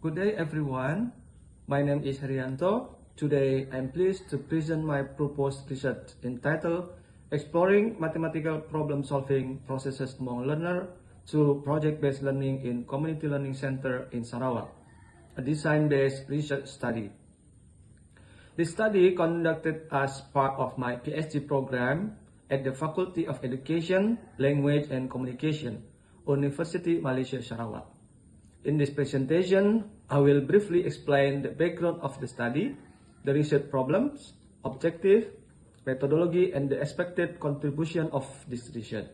Good day everyone, my name is Herianto. Today I am pleased to present my proposed research entitled Exploring Mathematical Problem Solving Processes Among Learners through Project-Based Learning in Community Learning Center in Sarawak, a design-based research study. This study conducted as part of my PhD program at the Faculty of Education, Language and Communication, University Malaysia Sarawak. In this presentation, I will briefly explain the background of the study, the research problems, objective, methodology, and the expected contribution of this research.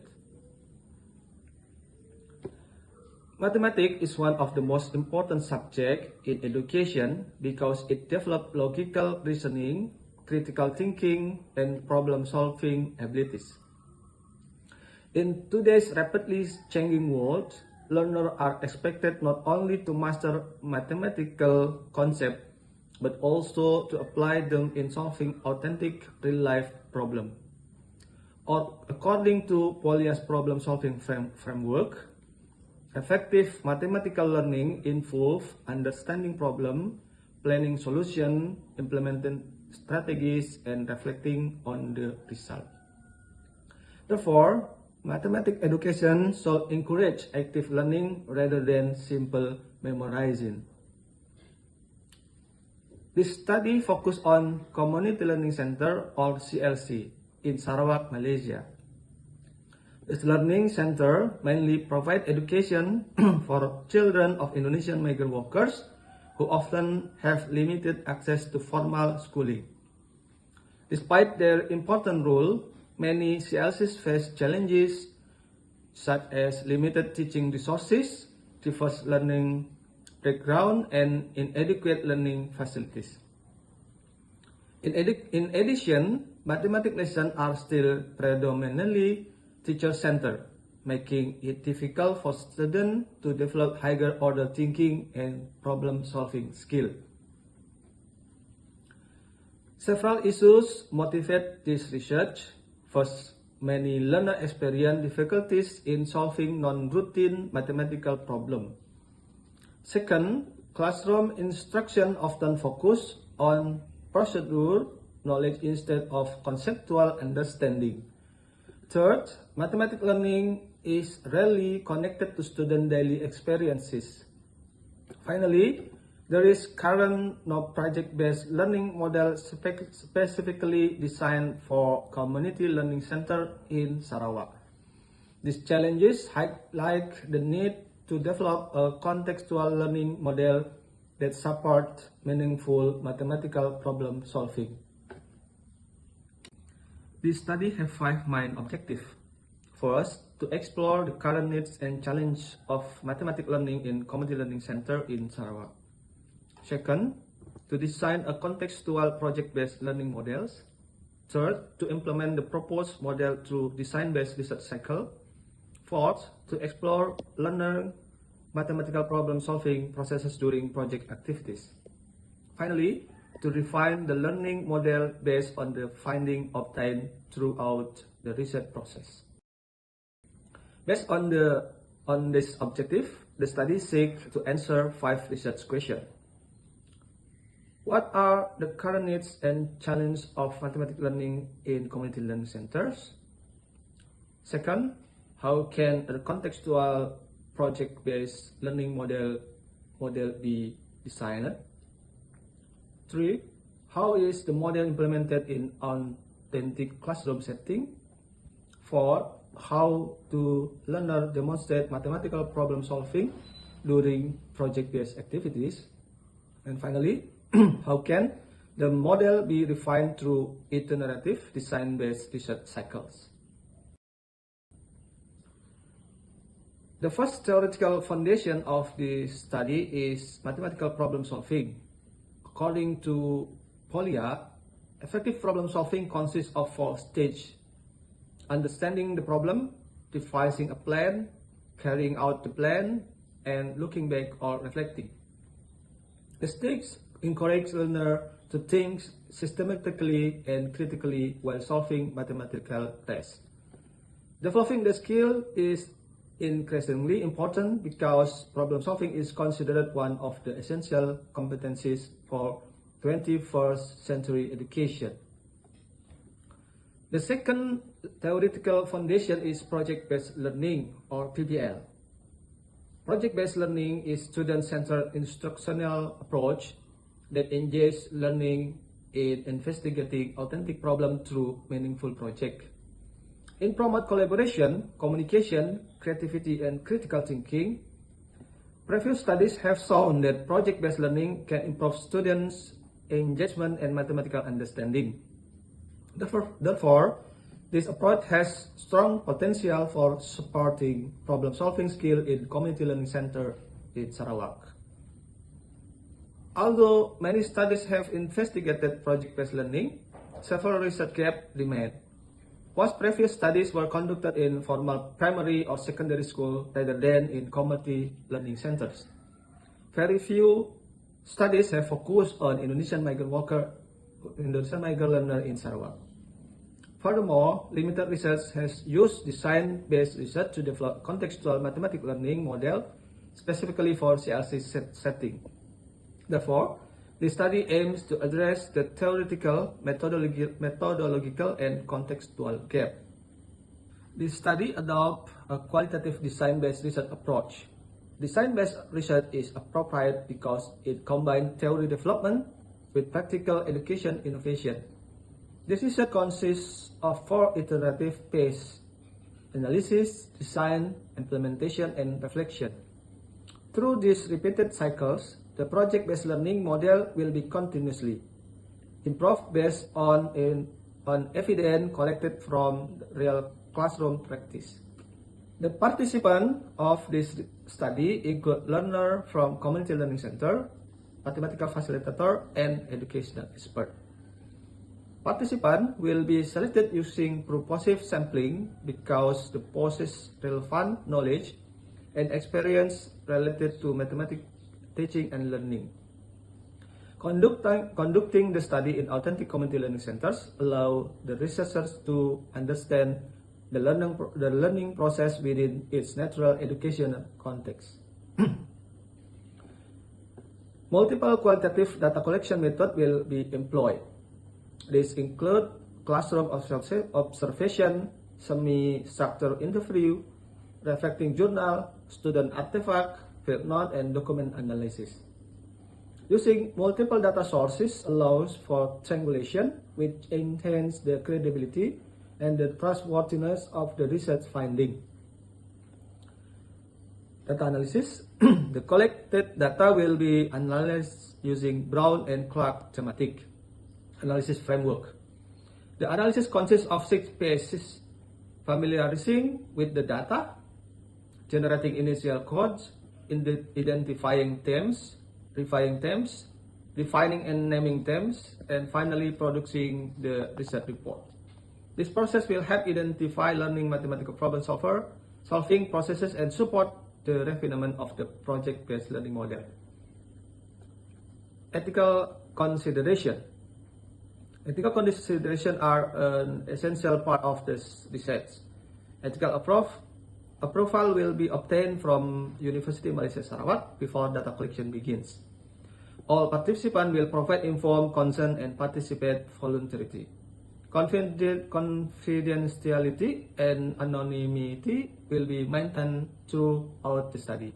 Mathematics is one of the most important subjects in education because it develops logical reasoning, critical thinking, and problem-solving abilities. In today's rapidly changing world, learners are expected not only to master mathematical concepts, but also to apply them in solving authentic real-life problems. According to Polia's problem-solving framework, effective mathematical learning involves understanding problems, planning solutions, implementing strategies, and reflecting on the result. Therefore, mathematics education should encourage active learning rather than simple memorizing. This study focused on Community Learning Center or CLC in Sarawak, Malaysia. This learning center mainly provides education for children of Indonesian migrant workers who often have limited access to formal schooling. Despite their important role, many CLCs face challenges such as limited teaching resources, diverse learning background, and inadequate learning facilities. In addition, mathematics lessons are still predominantly teacher-centered, making it difficult for students to develop higher order thinking and problem-solving skills. Several issues motivate this research. First, many learners experience difficulties in solving non-routine mathematical problems. Second, classroom instruction often focus on procedure knowledge instead of conceptual understanding. Third, mathematics learning is rarely connected to student daily experiences. Finally, there is current no project-based learning model specifically designed for community learning center in Sarawak. These challenges highlight the need to develop a contextual learning model that supports meaningful mathematical problem solving. This study has 5 main objectives. First, to explore the current needs and challenges of mathematics learning in community learning center in Sarawak. Second, to design a contextual project-based learning models. Third, to implement the proposed model through design-based research cycle. Fourth, to explore learner mathematical problem-solving processes during project activities. Finally, to refine the learning model based on the findings obtained throughout the research process. Based on this objective, the study seeks to answer 5 research questions. What are the current needs and challenges of mathematics learning in community learning centers? Second, how can a contextual project-based learning model be designed? 3. How is the model implemented in authentic classroom setting? 4. How do learners demonstrate mathematical problem solving during project-based activities? And finally, how can the model be refined through iterative design-based research cycles? The first theoretical foundation of this study is mathematical problem solving. According to Polia, effective problem solving consists of 4 stages: understanding the problem, devising a plan, carrying out the plan, and looking back or reflecting. The stages encourage learners to think systematically and critically while solving mathematical tests. Developing the skill is increasingly important because problem solving is considered one of the essential competencies for 21st century education. The second theoretical foundation is project-based learning, or PBL. Project-based learning is student-centered instructional approach that engages learning in investigating authentic problems through meaningful projects. It promotes collaboration, communication, creativity, and critical thinking. Previous studies have shown that project-based learning can improve students' engagement and mathematical understanding. Therefore, this approach has strong potential for supporting problem-solving skills in community learning center in Sarawak. Although many studies have investigated project-based learning, several research gaps remain. Most previous studies were conducted in formal primary or secondary school rather than in community learning centers. Very few studies have focused on Indonesian migrant learner in Sarawak. Furthermore, limited research has used design-based research to develop contextual mathematical learning model specifically for CLC setting. Therefore, this study aims to address the theoretical, methodological, and contextual gap. This study adopts a qualitative design-based research approach. Design-based research is appropriate because it combines theory development with practical education innovation. This research consists of 4 iterative phases: analysis, design, implementation, and reflection. Through these repeated cycles, the project-based learning model will be continuously improved based on evidence collected from real classroom practice. The participants of this study include learners from community learning center, mathematical facilitator, and educational expert. Participants will be selected using purposive sampling because they possess relevant knowledge and experience related to mathematics teaching and learning. Conducting the study in authentic community learning centers allow the researchers to understand the learning process within its natural educational context. Multiple qualitative data collection methods will be employed. These include classroom observation, semi-structured interview, reflecting journal, student artifact, field note, and document analysis. Using multiple data sources allows for triangulation, which enhances the credibility and the trustworthiness of the research finding. Data analysis. The collected data will be analyzed using Brown and Clark thematic analysis framework. The analysis consists of 6 phases: familiarizing with the data, generating initial codes, identifying themes, refining themes, defining and naming themes, and finally producing the research report. This process will help identify learning mathematical problem solving processes and support the refinement of the project-based learning model. Ethical consideration. Ethical considerations are an essential part of this research. Ethical approval will be obtained from University Malaysia Sarawak before data collection begins. All participants will provide informed consent and participate voluntarily. Confidentiality and anonymity will be maintained throughout the study.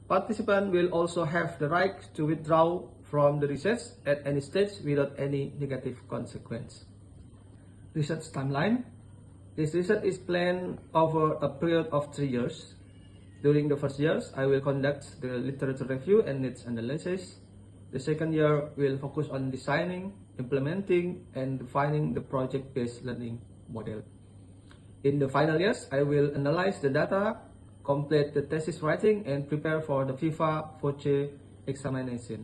Participants will also have the right to withdraw from the research at any stage without any negative consequence. Research timeline. This research is planned over a period of 3 years. During the first years, I will conduct the literature review and needs analysis. The second year will focus on designing, implementing, and defining the project-based learning model. In the final years, I will analyze the data, complete the thesis writing, and prepare for the FIFA FOCE examination.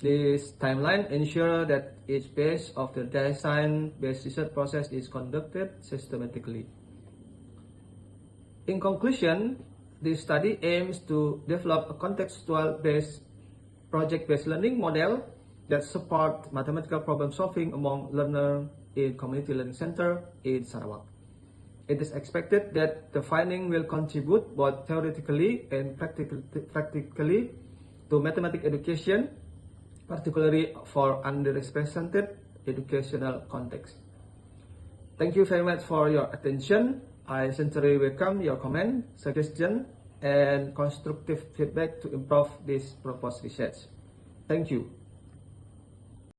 This timeline ensures that each phase of the design-based research process is conducted systematically. In conclusion, this study aims to develop a contextual-based project-based learning model that supports mathematical problem solving among learners in community learning center in Sarawak. It is expected that the finding will contribute both theoretically and practically to mathematics education, particularly for underrepresented educational context. Thank you very much for your attention. I sincerely welcome your comment, suggestion, and constructive feedback to improve this proposed research. Thank you.